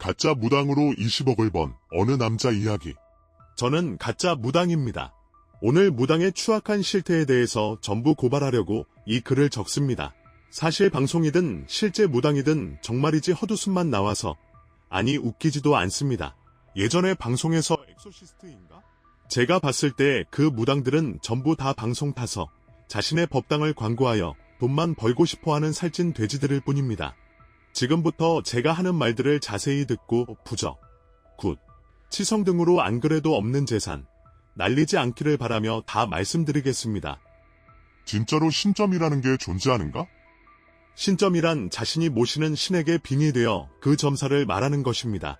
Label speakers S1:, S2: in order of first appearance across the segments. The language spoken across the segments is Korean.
S1: 가짜 무당으로 20억을 번 어느 남자 이야기.
S2: 저는 가짜 무당입니다. 오늘 무당의 추악한 실태에 대해서 전부 고발하려고 이 글을 적습니다. 사실 방송이든 실제 무당이든 정말이지 헛웃음만 나와서 아니 웃기지도 않습니다. 예전에 방송에서 엑소시스트인가? 제가 봤을 때 그 무당들은 전부 다 방송 타서 자신의 법당을 광고하여 돈만 벌고 싶어하는 살찐 돼지들일 뿐입니다. 지금부터 제가 하는 말들을 자세히 듣고 부적, 굿, 치성 등으로 안 그래도 없는 재산, 날리지 않기를 바라며 다 말씀드리겠습니다.
S1: 진짜로 신점이라는 게 존재하는가?
S2: 신점이란 자신이 모시는 신에게 빙의 되어 그 점사를 말하는 것입니다.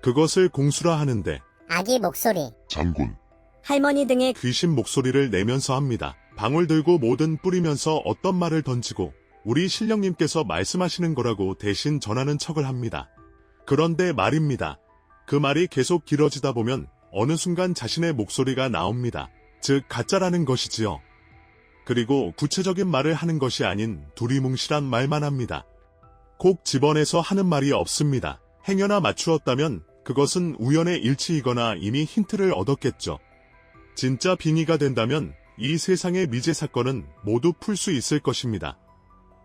S2: 그것을 공수라 하는데
S3: 아기 목소리,
S1: 장군,
S3: 할머니 등의
S2: 귀신 목소리를 내면서 합니다. 방울 들고 뭐든 뿌리면서 어떤 말을 던지고 우리 신령님께서 말씀하시는 거라고 대신 전하는 척을 합니다. 그런데 말입니다. 그 말이 계속 길어지다 보면 어느 순간 자신의 목소리가 나옵니다. 즉 가짜라는 것이지요. 그리고 구체적인 말을 하는 것이 아닌 두리뭉실한 말만 합니다. 콕 집어내서 하는 말이 없습니다. 행여나 맞추었다면 그것은 우연의 일치이거나 이미 힌트를 얻었겠죠. 진짜 빙의가 된다면 이 세상의 미제 사건은 모두 풀 수 있을 것입니다.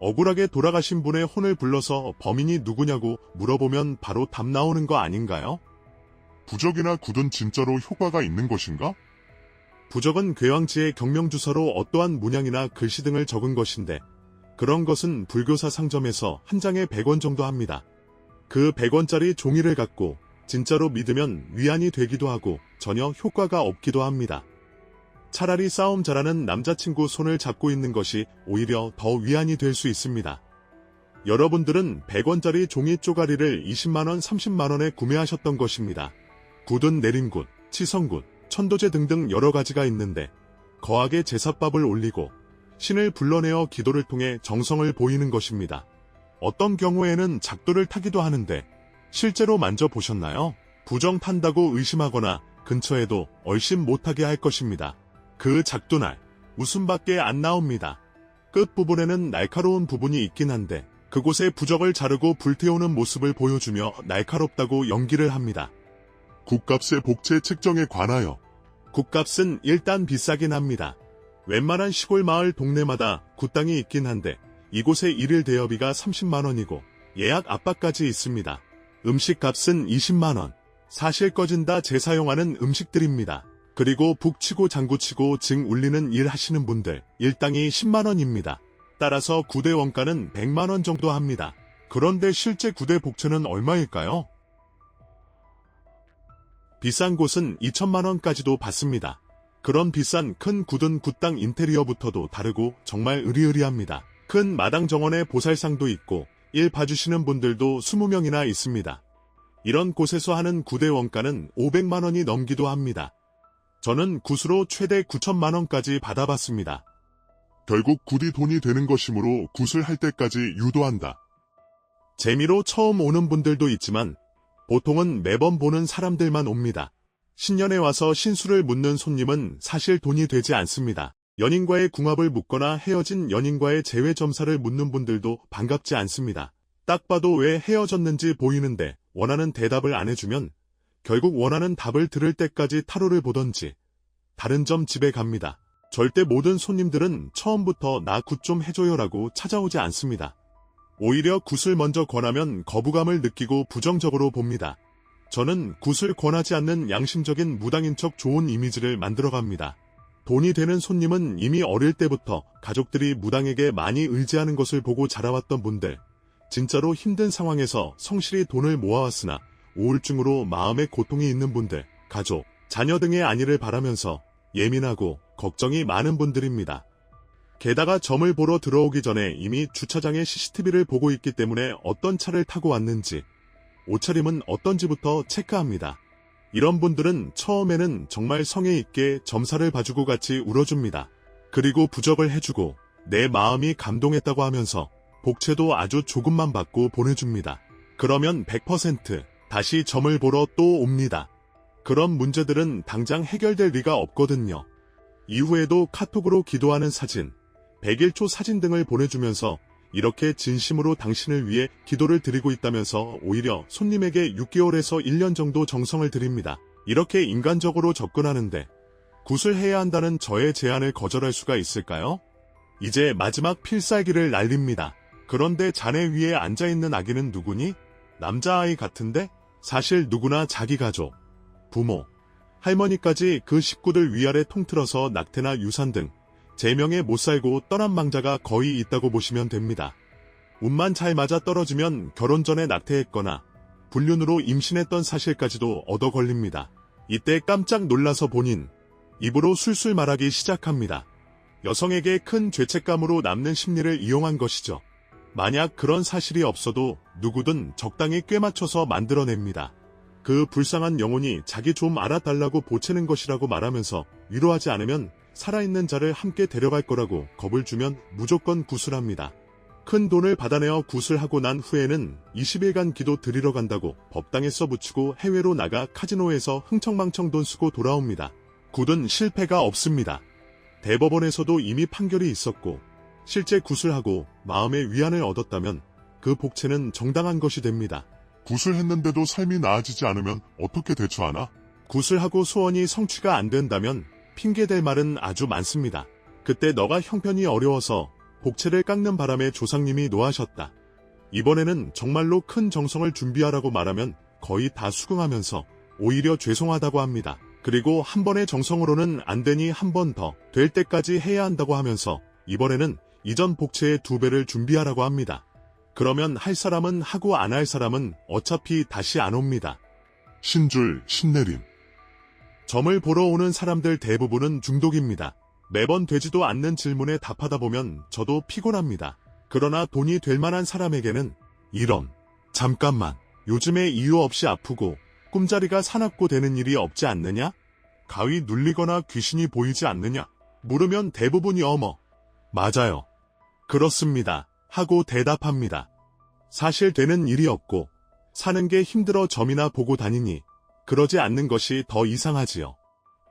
S2: 억울하게 돌아가신 분의 혼을 불러서 범인이 누구냐고 물어보면 바로 답 나오는 거 아닌가요?
S1: 부적이나 굿은 진짜로 효과가 있는 것인가?
S2: 부적은 궤왕지의 경명주서로 어떠한 문양이나 글씨 등을 적은 것인데 그런 것은 불교사 상점에서 한 장에 100원 정도 합니다. 그 100원짜리 종이를 갖고 진짜로 믿으면 위안이 되기도 하고 전혀 효과가 없기도 합니다. 차라리 싸움 잘하는 남자친구 손을 잡고 있는 것이 오히려 더 위안이 될 수 있습니다. 여러분들은 100원짜리 종이 쪼가리를 20만원, 30만원에 구매하셨던 것입니다. 굿은 내린굿, 치성굿, 천도제 등등 여러 가지가 있는데 거하게 제삿밥을 올리고 신을 불러내어 기도를 통해 정성을 보이는 것입니다. 어떤 경우에는 작도를 타기도 하는데 실제로 만져보셨나요? 부정 탄다고 의심하거나 근처에도 얼씬 못하게 할 것입니다. 그 작두날 웃음밖에 안 나옵니다. 끝부분에는 날카로운 부분이 있긴 한데 그곳에 부적을 자르고 불태우는 모습을 보여주며 날카롭다고 연기를 합니다.
S1: 굿값의 복채 책정에 관하여
S2: 굿값은 일단 비싸긴 합니다. 웬만한 시골 마을 동네마다 굿땅이 있긴 한데 이곳의 일일 대여비가 30만원이고 예약 압박까지 있습니다. 음식값은 20만원. 사실 꺼진다 재사용하는 음식들입니다. 그리고 북치고 장구치고 징 울리는 일 하시는 분들 일당이 10만원입니다. 따라서 구대 원가는 100만원 정도 합니다. 그런데 실제 구대 복채는 얼마일까요? 비싼 곳은 2천만원까지도 받습니다. 그런 비싼 큰 굿은 굿당 인테리어부터도 다르고 정말 으리으리합니다. 큰 마당 정원에 보살상도 있고 일 봐주시는 분들도 20명이나 있습니다. 이런 곳에서 하는 굿의 원가는 500만원이 넘기도 합니다. 저는 굿으로 최대 9천만원까지 받아봤습니다.
S1: 결국 굿이 돈이 되는 것이므로 굿을 할 때까지 유도한다.
S2: 재미로 처음 오는 분들도 있지만 보통은 매번 보는 사람들만 옵니다. 신년에 와서 신수를 묻는 손님은 사실 돈이 되지 않습니다. 연인과의 궁합을 묻거나 헤어진 연인과의 재회 점사를 묻는 분들도 반갑지 않습니다. 딱 봐도 왜 헤어졌는지 보이는데 원하는 대답을 안 해주면 결국 원하는 답을 들을 때까지 타로를 보던지 다른 점 집에 갑니다. 절대 모든 손님들은 처음부터 나 굿 좀 해줘요라고 찾아오지 않습니다. 오히려 굿을 먼저 권하면 거부감을 느끼고 부정적으로 봅니다. 저는 굿을 권하지 않는 양심적인 무당인 척 좋은 이미지를 만들어갑니다. 돈이 되는 손님은 이미 어릴 때부터 가족들이 무당에게 많이 의지하는 것을 보고 자라왔던 분들, 진짜로 힘든 상황에서 성실히 돈을 모아왔으나 우울증으로 마음에 고통이 있는 분들, 가족, 자녀 등의 안위를 바라면서 예민하고 걱정이 많은 분들입니다. 게다가 점을 보러 들어오기 전에 이미 주차장에 CCTV를 보고 있기 때문에 어떤 차를 타고 왔는지, 옷차림은 어떤지부터 체크합니다. 이런 분들은 처음에는 정말 성의 있게 점사를 봐주고 같이 울어줍니다. 그리고 부적을 해주고 내 마음이 감동했다고 하면서 복채도 아주 조금만 받고 보내줍니다. 그러면 100% 다시 점을 보러 또 옵니다. 그런 문제들은 당장 해결될 리가 없거든요. 이후에도 카톡으로 기도하는 사진, 100일초 사진 등을 보내주면서 이렇게 진심으로 당신을 위해 기도를 드리고 있다면서 오히려 손님에게 6개월에서 1년 정도 정성을 드립니다. 이렇게 인간적으로 접근하는데 굿을 해야 한다는 저의 제안을 거절할 수가 있을까요? 이제 마지막 필살기를 날립니다. 그런데 자네 위에 앉아있는 아기는 누구니? 남자아이 같은데? 사실 누구나 자기 가족, 부모, 할머니까지 그 식구들 위아래 통틀어서 낙태나 유산 등 제명에 못 살고 떠난 망자가 거의 있다고 보시면 됩니다. 운만 잘 맞아 떨어지면 결혼 전에 낙태했거나 불륜으로 임신했던 사실까지도 얻어 걸립니다. 이때 깜짝 놀라서 본인 입으로 술술 말하기 시작합니다. 여성에게 큰 죄책감으로 남는 심리를 이용한 것이죠. 만약 그런 사실이 없어도 누구든 적당히 꿰맞춰서 만들어냅니다. 그 불쌍한 영혼이 자기 좀 알아달라고 보채는 것이라고 말하면서 위로하지 않으면 살아있는 자를 함께 데려갈 거라고 겁을 주면 무조건 구술합니다. 큰 돈을 받아내어 구술하고 난 후에는 20일간 기도 드리러 간다고 법당에 써붙이고 해외로 나가 카지노에서 흥청망청 돈 쓰고 돌아옵니다. 굿은 실패가 없습니다. 대법원에서도 이미 판결이 있었고 실제 구술하고 마음의 위안을 얻었다면 그 복체는 정당한 것이 됩니다.
S1: 구슬했는데도 삶이 나아지지 않으면 어떻게 대처하나?
S2: 구술하고 소원이 성취가 안 된다면 핑계댈 말은 아주 많습니다. 그때 너가 형편이 어려워서 복체를 깎는 바람에 조상님이 노하셨다. 이번에는 정말로 큰 정성을 준비하라고 말하면 거의 다 수긍하면서 오히려 죄송하다고 합니다. 그리고 한 번의 정성으로는 안 되니 한 번 더 될 때까지 해야 한다고 하면서 이번에는 이전 복체의 2배를 준비하라고 합니다. 그러면 할 사람은 하고 안 할 사람은 어차피 다시 안 옵니다.
S1: 신줄, 신내림.
S2: 점을 보러 오는 사람들 대부분은 중독입니다. 매번 되지도 않는 질문에 답하다 보면 저도 피곤합니다. 그러나 돈이 될 만한 사람에게는 이런, 잠깐만, 요즘에 이유 없이 아프고 꿈자리가 사납고 되는 일이 없지 않느냐? 가위 눌리거나 귀신이 보이지 않느냐? 물으면 대부분이 어머, 맞아요. 그렇습니다. 하고 대답합니다. 사실 되는 일이 없고 사는 게 힘들어 점이나 보고 다니니 그러지 않는 것이 더 이상하지요.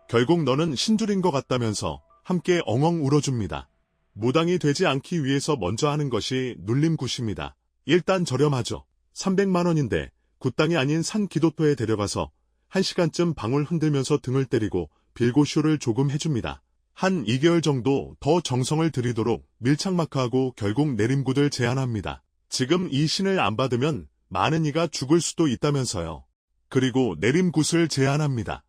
S2: 결국 너는 신줄인 것 같다면서 함께 엉엉 울어줍니다. 무당이 되지 않기 위해서 먼저 하는 것이 눌림굿입니다. 일단 저렴하죠. 300만 원인데 굿당이 아닌 산 기도터에 데려가서 1시간쯤 방울 흔들면서 등을 때리고 빌고쇼를 조금 해줍니다. 한 2개월 정도 더 정성을 들이도록 밀착마크하고 결국 내림굿을 제안합니다. 지금 이 신을 안 받으면 많은 이가 죽을 수도 있다면서요. 그리고 내림굿을 제안합니다.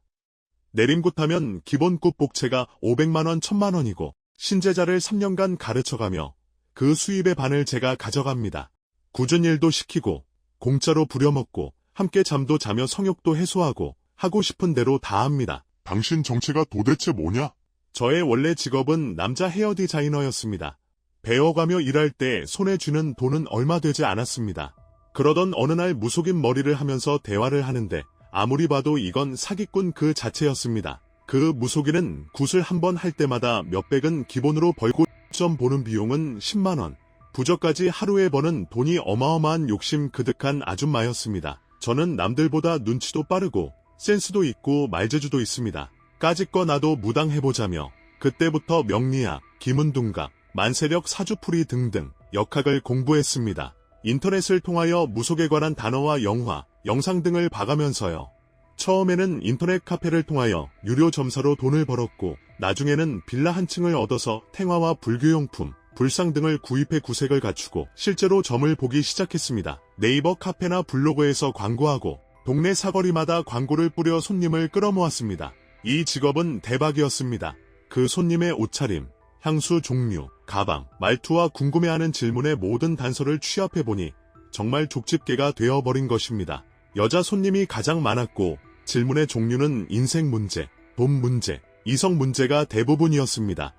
S2: 내림굿하면 기본굿 복채가 500만 원, 1000만 원이고 신제자를 3년간 가르쳐가며 그 수입의 반을 제가 가져갑니다. 굳은 일도 시키고 공짜로 부려먹고 함께 잠도 자며 성욕도 해소하고 하고 싶은 대로 다 합니다.
S1: 당신 정체가 도대체 뭐냐?
S2: 저의 원래 직업은 남자 헤어 디자이너였습니다. 배워가며 일할 때 손에 쥐는 돈은 얼마 되지 않았습니다. 그러던 어느 날 무속인 머리를 하면서 대화를 하는데 아무리 봐도 이건 사기꾼 그 자체였습니다. 그 무속인은 굿을 한 번 할 때마다 몇백은 기본으로 벌고 점 보는 비용은 10만 원. 부적까지 하루에 버는 돈이 어마어마한 욕심 그득한 아줌마였습니다. 저는 남들보다 눈치도 빠르고 센스도 있고 말재주도 있습니다. 까짓거 나도 무당해보자며 그때부터 명리학, 기문둔갑, 만세력 사주풀이 등등 역학을 공부했습니다. 인터넷을 통하여 무속에 관한 단어와 영화, 영상 등을 봐가면서요. 처음에는 인터넷 카페를 통하여 유료 점사로 돈을 벌었고 나중에는 빌라 한 층을 얻어서 탱화와 불교용품, 불상 등을 구입해 구색을 갖추고 실제로 점을 보기 시작했습니다. 네이버 카페나 블로그에서 광고하고 동네 사거리마다 광고를 뿌려 손님을 끌어모았습니다. 이 직업은 대박이었습니다. 그 손님의 옷차림, 향수 종류, 가방, 말투와 궁금해하는 질문의 모든 단서를 취합해보니 정말 족집게가 되어버린 것입니다. 여자 손님이 가장 많았고 질문의 종류는 인생 문제, 돈 문제, 이성 문제가 대부분이었습니다.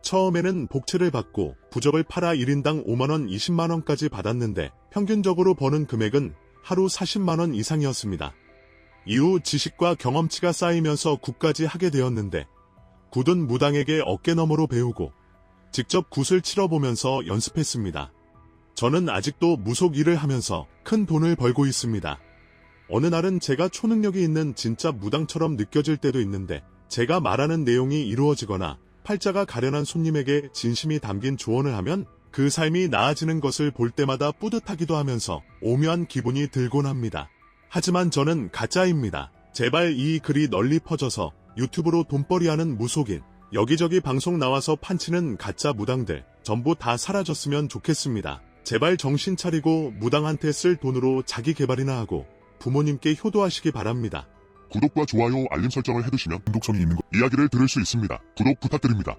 S2: 처음에는 복채를 받고 부적을 팔아 1인당 5만원, 20만원까지 받았는데 평균적으로 버는 금액은 하루 40만원 이상이었습니다. 이후 지식과 경험치가 쌓이면서 굿까지 하게 되었는데 굿은 무당에게 어깨너머로 배우고 직접 굿을 치러보면서 연습했습니다. 저는 아직도 무속 일을 하면서 큰 돈을 벌고 있습니다. 어느 날은 제가 초능력이 있는 진짜 무당처럼 느껴질 때도 있는데 제가 말하는 내용이 이루어지거나 팔자가 가련한 손님에게 진심이 담긴 조언을 하면 그 삶이 나아지는 것을 볼 때마다 뿌듯하기도 하면서 오묘한 기분이 들곤 합니다. 하지만 저는 가짜입니다. 제발 이 글이 널리 퍼져서 유튜브로 돈벌이하는 무속인, 여기저기 방송 나와서 판치는 가짜 무당들 전부 다 사라졌으면 좋겠습니다. 제발 정신 차리고 무당한테 쓸 돈으로 자기 개발이나 하고 부모님께 효도하시기 바랍니다.
S1: 구독과 좋아요, 알림 설정을 해두시면 중독성이 있는 이야기를 들을 수 있습니다. 구독 부탁드립니다.